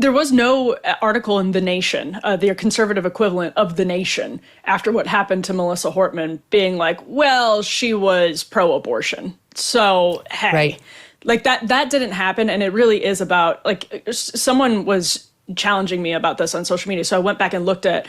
there was no article in The Nation, the conservative equivalent of The Nation, after what happened to Melissa Hortman, being like, well, she was pro-abortion. So, hey, right. Like that didn't happen. And it really is about, like, someone was challenging me about this on social media. So I went back and looked at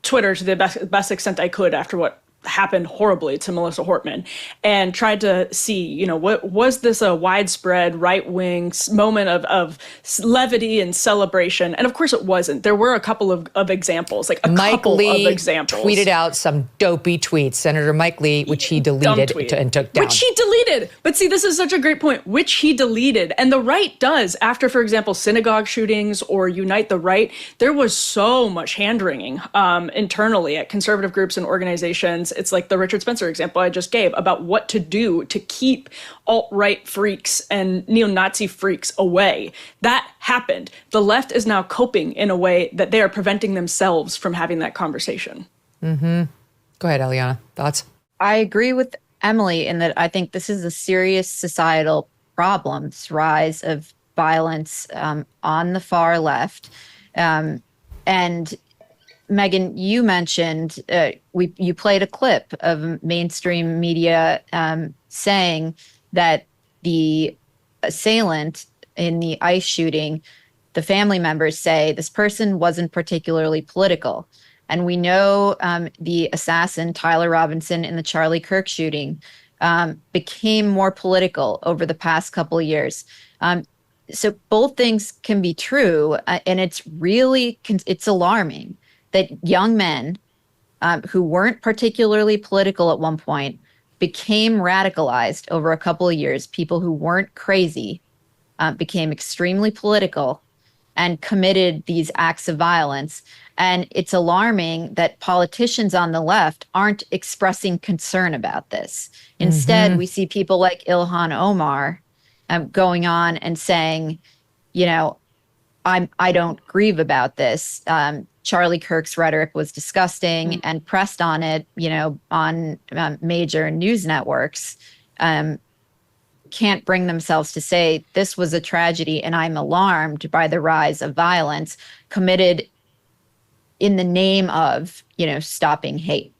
Twitter to the best extent I could after what happened horribly to Melissa Hortman, and tried to see, what was this a widespread right-wing moment of levity and celebration? And of course it wasn't. There were a couple of examples, like Mike Lee of examples. Tweeted out some dopey tweets, Senator Mike Lee, which he deleted and took down. Which he deleted. But see, this is such a great point, which he deleted. And the right does, after, for example, synagogue shootings or Unite the Right, there was so much hand-wringing internally at conservative groups and organizations. It's like the Richard Spencer example I just gave about what to do to keep alt-right freaks and neo-Nazi freaks away. That happened. The left is now coping in a way that they are preventing themselves from having that conversation. Mm-hmm. Go ahead, Eliana. Thoughts? I agree with Emily in that I think this is a serious societal problem, this rise of violence on the far left. And Megyn, you mentioned, you played a clip of mainstream media saying that the assailant in the ICE shooting, the family members say this person wasn't particularly political. And we know the assassin, Tyler Robinson, in the Charlie Kirk shooting became more political over the past couple of years. So both things can be true. And it's alarming that young men who weren't particularly political at one point became radicalized over a couple of years. People who weren't crazy became extremely political and committed these acts of violence. And it's alarming that politicians on the left aren't expressing concern about this. Instead, we see people like Ilhan Omar going on and saying, I don't grieve about this. Charlie Kirk's rhetoric was disgusting and pressed on it, on major news networks, can't bring themselves to say this was a tragedy and I'm alarmed by the rise of violence committed in the name of, stopping hate.